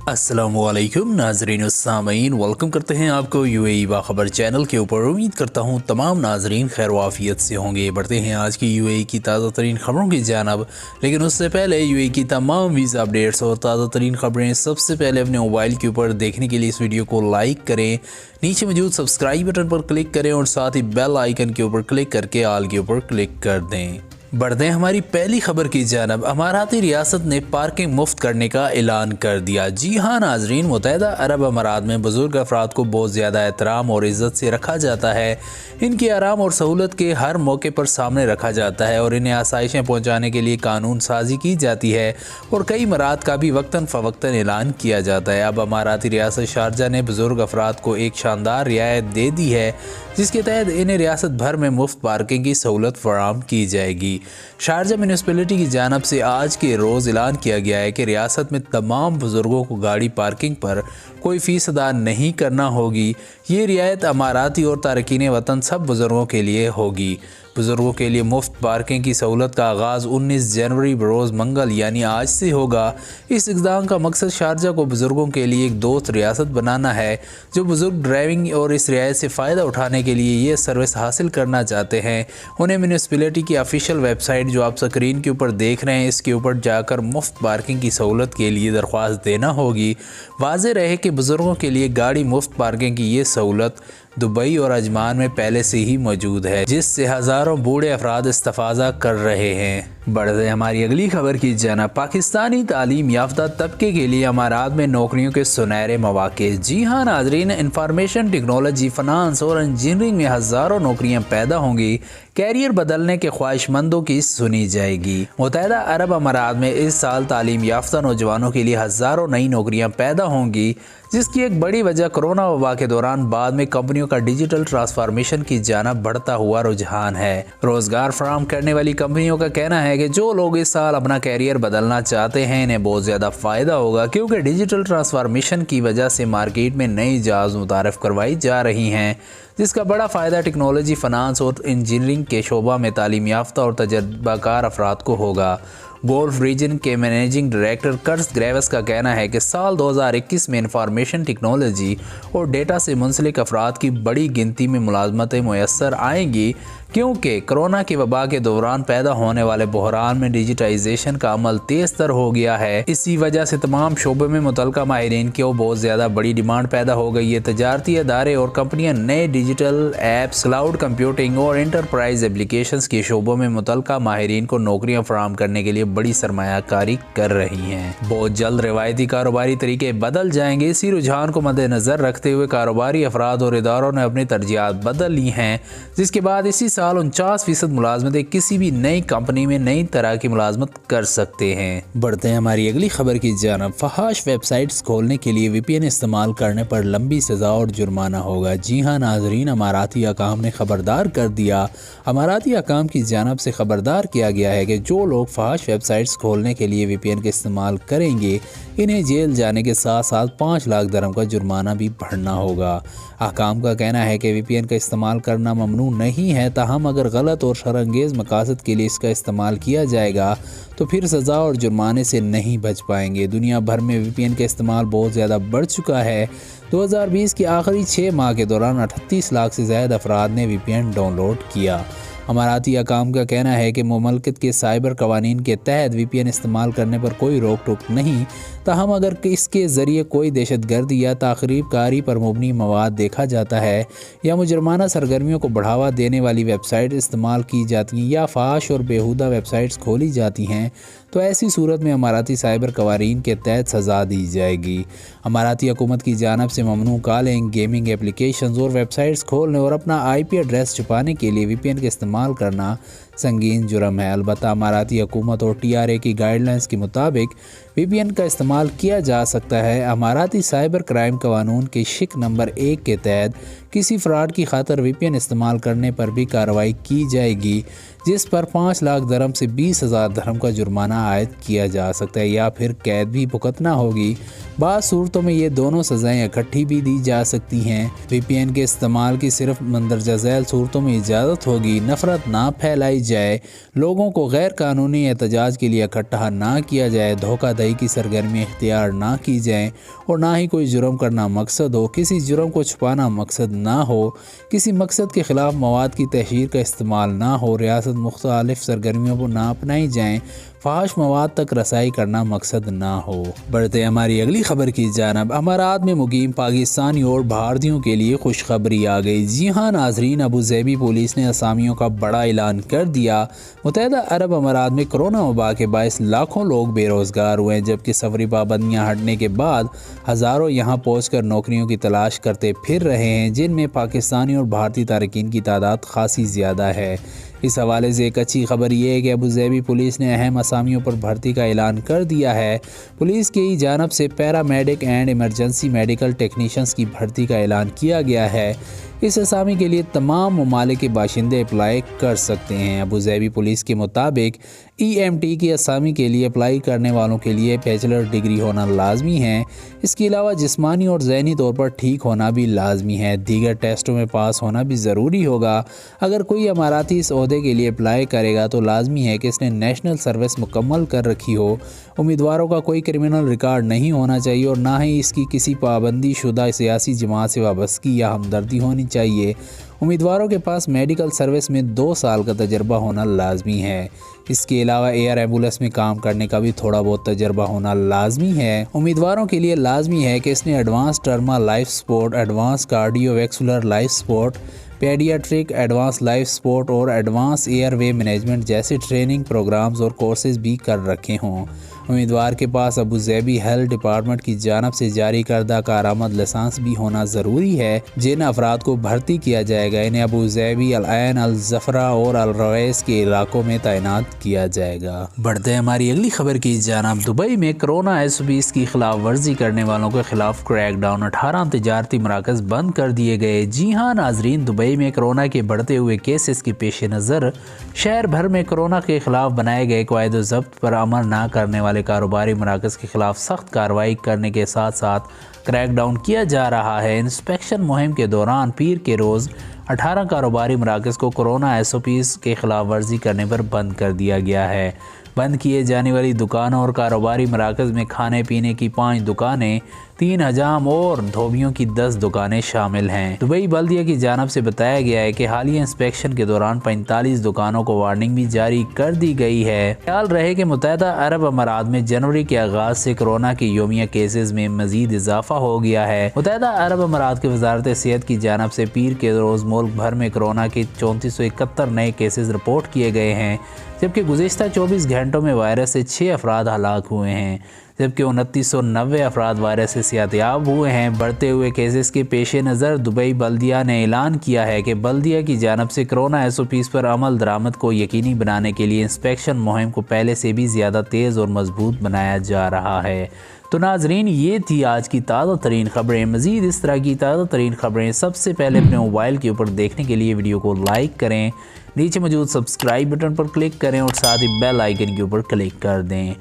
अस्सलामुअलैकुम नाजरीन और सामीन, वेलकम करते हैं आपको यूएई बाखबर चैनल के ऊपर। उम्मीद करता हूँ तमाम नाजरीन खैर वाफियत से होंगे। बढ़ते हैं आज की यूएई की ताज़ा तरीन ख़बरों की जानब, लेकिन उससे पहले यूएई की तमाम वीज़ा अपडेट्स और ताज़ा तरीन ख़बरें सबसे पहले अपने मोबाइल के ऊपर देखने के लिए इस वीडियो को लाइक करें, नीचे मौजूद सब्सक्राइब बटन पर क्लिक करें और साथ ही बेल आइकन के ऊपर क्लिक करके आल के ऊपर क्लिक कर दें। बढ़ते हैं हमारी पहली खबर की जानब। अमाराती रियासत ने पार्किंग मुफ्त करने का ऐलान कर दिया। जी हाँ नाजरीन, मुत्तहिदा अरब अमारात में बुजुर्ग अफराद को बहुत ज़्यादा एहतराम और इज़्ज़त से रखा जाता है। इनके आराम और सहूलत के हर मौके पर सामने रखा जाता है और इन्हें आसाइशें पहुँचाने के लिए कानून साजी की जाती है और कई मरात का भी वक्तन फ़वक्तन ऐलान किया जाता है। अब अमाराती रियासत शारजा ने बुजुर्ग अफराद को एक शानदार रियायत दे दी है, जिसके तहत इन्हें रियासत भर में मुफ्त पार्किंग की सहूलत फराहम की जाएगी। शारजा म्यूनिसिपैलिटी की जानब से आज के रोज़ ऐलान किया गया है कि रियासत में तमाम बुजुर्गों को गाड़ी पार्किंग पर कोई फ़ीस अदा नहीं करना होगी। ये रियायत अमाराती और तारकीन वतन सब बुजुर्गों के लिए होगी। बुजुर्गों के लिए मुफ्त पार्किंग की सहूलत का आगाज़ 19 जनवरी बरोज़ मंगल यानी आज से होगा। इस इक़दाम का मकसद शारजा को बुजुर्गों के लिए एक दोस्त रियासत बनाना है। जो बुजुर्ग ड्राइविंग और इस रियायत से फ़ायदा उठाने के लिए ये सर्विस हासिल करना चाहते हैं, उन्हें म्यूनिसिपैलिटी की ऑफिशियल वेबसाइट जो आप स्क्रीन के ऊपर देख रहे हैं, इसके ऊपर जाकर मुफ्त पार्किंग की सहूलत के लिए दरख्वास्त देना होगी। वाज़ेह रहे कि बुजुर्गों के लिए गाड़ी मुफ्त पार्किंग की ये सहूलत दुबई और अजमान में पहले से ही मौजूद है, जिससे हज़ारों बूढ़े अफराद इस्तेफ़ाज़ा कर रहे हैं। बढ़ते हमारी अगली खबर की जानब। पाकिस्तानी तालीम याफ्ता तबके के लिए अमारात में नौकरियों के सुनहरे मौक़े। जी हाँ नाजरीन, इंफॉर्मेशन टेक्नोलॉजी, फ़नांस और इंजीनियरिंग में हज़ारों नौकरियाँ पैदा होंगी। कैरियर बदलने के ख्वाहिशमंदों की सुनी जाएगी। मुत्तहिदा अरब अमारात में इस साल तालीम याफ्ता नौजवानों के लिए हज़ारों नई नौकरियाँ पैदा होंगी, जिसकी एक बड़ी वजह कोरोना वबा के दौरान बाद में कंपनियों का डिजिटल ट्रांसफॉर्मेशन की जानब बढ़ता हुआ रुझान है। रोजगार फराहम करने वाली कंपनियों का कहना है कि जो लोग इस साल अपना कैरियर बदलना चाहते हैं, इन्हें बहुत ज़्यादा फ़ायदा होगा, क्योंकि डिजिटल ट्रांसफॉर्मेशन की वजह से मार्केट में नई जॉब्स मुतारफ़ करवाई जा रही हैं, जिसका बड़ा फ़ायदा टेक्नोलॉजी, फ़नांस और इंजीनियरिंग के शोबा में तालीम याफ्ता और तजर्बाकार अफराद को होगा। गोल्फ रीजन के मैनेजिंग डायरेक्टर कर्स ग्रेवस का कहना है कि साल 2021 में इंफॉर्मेशन टेक्नोलॉजी और डेटा से मुंसलिक अफराद की बड़ी गिनती में मुलाजमतें मुयस्सर आएंगी, क्योंकि कोरोना की वबा के दौरान पैदा होने वाले बहरान में डिजिटाइजेशन का अमल तेज़ तर हो गया है। इसी वजह से तमाम शोबे में मुतलका माहिरीन की बहुत ज़्यादा बड़ी डिमांड पैदा हो गई है। तजारती अदारे और कंपनियां नए डिजिटल एप्स, क्लाउड कंप्यूटिंग और इंटरप्राइज एप्लीकेशंस के शोबों में मुतलका माहिरीन को नौकरियां फराहम करने के लिए बड़ी सरमायाकारी कर रही हैं। बहुत जल्द रिवायती कारोबारी तरीके बदल जाएंगे। इसी रुझान को मद्देनजर रखते हुए कारोबारी अफराद और इदारों ने अपनी तरजीहात बदल ली हैं, जिसके बाद इसी साल 49% मुलाजमतें किसी भी नई कंपनी में नई तरह की मुलाजमत कर सकते हैं। बढ़ते हैं हमारी अगली खबर की जानब। फहाश वेबसाइट्स खोलने के लिए VPN इस्तेमाल करने पर लंबी सज़ा और जुर्माना होगा। जी हाँ नाजरीन, अमाराती हकाम ने खबरदार कर दिया। अमाराती हकाम की जानब से खबरदार किया गया है कि जो लोग फहाश वेबसाइट्स खोलने के लिए VPN का इस्तेमाल करेंगे, इन्हें जेल जाने के साथ साथ 5 लाख दिरहम का जुर्माना भी भरना होगा। हकाम का कहना है कि VPN का इस्तेमाल करना ममनू नहीं है, ताहम अगर गलत और शरअंगेज़ मकासद के लिए इसका इस्तेमाल किया जाएगा तो फिर सज़ा और जुर्माने से नहीं बच पाएंगे। दुनिया भर में VPN का इस्तेमाल बहुत ज़्यादा बढ़ चुका है। 2020 के आखिरी 6 माह के दौरान 38 लाख से ज़्यादा अफराद ने VPN डाउनलोड किया। अमाराती हकाम का कहना है कि मुमलकत के साइबर कवानीन के तहत VPN इस्तेमाल करने पर कोई रोक टोक नहीं, ताहम अगर इसके ज़रिए कोई दहशतगर्दी या तखरीबकारी पर मुबनी मवाद देखा जाता है या मुजरमाना सरगर्मियों को बढ़ावा देने वाली वेबसाइट इस्तेमाल की जाती हैं या फाश और बेहुदा वेबसाइट्स खोली जाती हैं, तो ऐसी सूरत में अमाराती साइबर कवानीन के तहत सज़ा दी जाएगी। अमाराती हुकूमत की जानब से ममनू कॉलिंग, गेमिंग एप्लीकेशंस और वेबसाइट्स खोलने और अपना IP एड्रेस छुपाने के लिए VPN का इस्तेमाल करना संगीन जुर्म है। अलबत्ता अमाराती हुकूमत और TRA की गाइडलाइंस के मुताबिक VPN का इस्तेमाल किया जा सकता है। अमाराती साइबर क्राइम कानून के शिक नंबर 1 के तहत किसी फ्रॉड की खातर VPN इस्तेमाल करने पर भी कार्रवाई की जाएगी, जिस पर 5 लाख दरहम से 20,000 दरहम का जुर्माना आयद किया जा सकता है या फिर कैद भी भुगतना होगी। बाज़ सूरतों में ये दोनों सज़ाएँ इकट्ठी भी दी जा सकती हैं। VPN के इस्तेमाल की सिर्फ मंदरजा झैल सूरतों में इजाज़त होगी। नफ़रत ना फैलाई जाए, लोगों को गैर कानूनी एहतजाज के लिए इकट्ठा ना किया जाए, धोखाधड़ी की सरगर्मी इख्तियार ना की जाए और ना ही कोई जुर्म करना मकसद हो, किसी जुर्म को छुपाना मकसद ना हो, किसी मकसद के ख़िलाफ़ मवाद की तहरीर का इस्तेमाल ना हो, रियासत मुख्तलिफ सरगर्मियों को ना अपनाई जाएँ, फ़ाहिश मवाद तक रसाई करना मकसद ना हो। बढ़ते हमारी अगली खबर की जानब। अमारात में मुकीम पाकिस्तानी और भारतीयों के लिए खुशखबरी आ गई। जी हाँ नाजरीन, अबू ज़ैबी पुलिस ने असामियों का बड़ा ऐलान कर दिया। मुत्तहिदा अरब अमारात में कोरोना वबा के बायस लाखों लोग बेरोज़गार हुए हैं, जबकि सफरी पाबंदियाँ हटने के बाद हज़ारों यहाँ पहुँच कर नौकरियों की तलाश करते फिर रहे हैं, जिनमें पाकिस्तानी और भारतीय तारकीन की तादाद खासी ज़्यादा है। इस हवाले से एक अच्छी खबर यह है कि अबू ज़ैबी पुलिस ने अहम असामियों पर भर्ती का ऐलान कर दिया है। पुलिस की जानब से paramedic and emergency medical technicians की भर्ती का ऐलान किया गया है। इस असामी के लिए तमाम ममालिक के बाशिंदे अप्लाई कर सकते हैं। अबू ज़ैबी पुलिस के मुताबिक EMT की असामी के लिए अप्लाई करने वालों के लिए बैचलर डिग्री होना लाजमी है। इसके अलावा जिस्मानी और ज़हनी तौर पर ठीक होना भी लाजमी है। दीगर टेस्टों में पास होना भी ज़रूरी होगा। अगर कोई अमाराती इस ओहदे के लिए अप्लाई करेगा तो लाजमी है कि इसने नेशनल सर्विस मुकम्मल कर रखी हो। उम्मीदवारों का कोई क्रिमिनल रिकॉर्ड नहीं होना चाहिए और ना ही इसकी किसी पाबंदी शुदा सियासी जमात से वाबस्तगी या हमदर्दी होनी चाहिए। उम्मीदवारों के पास मेडिकल सर्विस में 2 साल का तजर्बा होना लाजमी है। इसके अलावा एयर एम्बुलेंस में काम करने का भी थोड़ा बहुत तजर्बा होना लाजमी है। उम्मीदवारों के लिए लाजमी है कि इसने advance trauma life support, advance cardiovascular life support, paediatric advance life support और एडवांस एयरवे मैनेजमेंट जैसे ट्रेनिंग प्रोग्राम्स और कोर्सेज भी कर रखे हों। उम्मीदवार के पास अबू ज़ैबी हेल्थ डिपार्टमेंट की जानब से जारी करदा कारआमद लाइसेंस भी होना ज़रूरी है। जिन अफराद को भर्ती किया जाएगा इन्हें अबू ज़ैबी, अल ऐन, अल ज़फ़रा और अल रवैस के इलाकों में तैनात किया जाएगा। बढ़ते हैं हमारी अगली खबर की जानब। दुबई में कोरोना SOPs की खिलाफ वर्जी करने वालों के खिलाफ क्रैकडाउन, 18 तिजारती मराकज़ बंद कर दिए गए। जी हाँ नाजरीन, दुबई में कोरोना के बढ़ते हुए केसेस के पेश नज़र शहर भर में कोरोना के खिलाफ बनाए गए कायदो ज़ब्त पर अमल न करने वाले कारोबारी मराकज़ के खिलाफ सख्त कार्रवाई करने के साथ साथ क्रैकडाउन किया जा रहा है। इंस्पेक्शन मुहिम के दौरान पीर के रोज़ 18 कारोबारी मराकज़ को कोरोना SOPs के खिलाफ वर्जी करने पर बंद कर दिया गया है। बंद किए जाने वाली दुकानों और कारोबारी मराकज़ में खाने पीने की 5 दुकानें, 3 हजाम और धोबियों की 10 दुकानें शामिल हैं। दुबई बल्दिया की जानब से बताया गया है कि हालिया इंस्पेक्शन के दौरान 45 दुकानों को वार्निंग भी जारी कर दी गई है। ख्याल रहे कि मुत्तहिदा अरब अमारात में जनवरी के आगाज से कोरोना के योमिया केसेस में मजीद इजाफा हो गया है। मुत्तहिदा अरब अमारात की वजारत सेहत की जानब से पीर के रोज़ मुल्क भर में कोरोना के 3471 नए केसेस रिपोर्ट किए गए हैं, जबकि गुज़िश्ता 24 घंटों में वायरस से 6 अफराद हलाक हुए हैं, जबकि 2990 अफराद वायरस से सेहतयाब हुए हैं। बढ़ते हुए केसेस के पेश नज़र दुबई बल्दिया ने ऐलान किया है कि बल्दिया की जानब से कोरोना SOPs पर अमल दरामद को यकीनी बनाने के लिए इंस्पेक्शन मुहिम को पहले से भी ज़्यादा तेज़ और मजबूत बनाया जा रहा है। तो नाजरीन, ये थी आज की ताज़ा तरीन खबरें। मज़ीद इस तरह की ताज़ा तरीन खबरें सबसे पहले अपने मोबाइल के ऊपर देखने के लिए वीडियो को लाइक करें, नीचे मौजूद सब्सक्राइब बटन पर क्लिक करें और साथ ही बेल आइकन के ऊपर क्लिक कर दें।